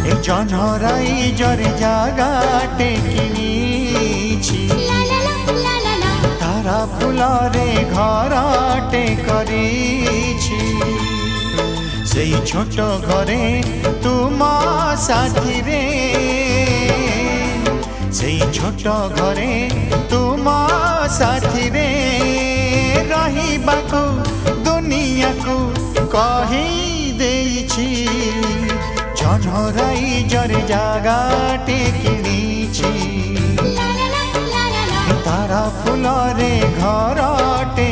এই জনরাই জরে জাগাটে কিনিছি তারা ফুলরে ঘরটে করিছি সেই ছোট ঘরে তুম সাথীরে সেই ছোট ঘরে তুম সাথীরে রহিবাকু দুনিয়াকু কহি দেইছি জনরাই জরে জাগাটে কিনিছি তারা ফুলরে ঘরটে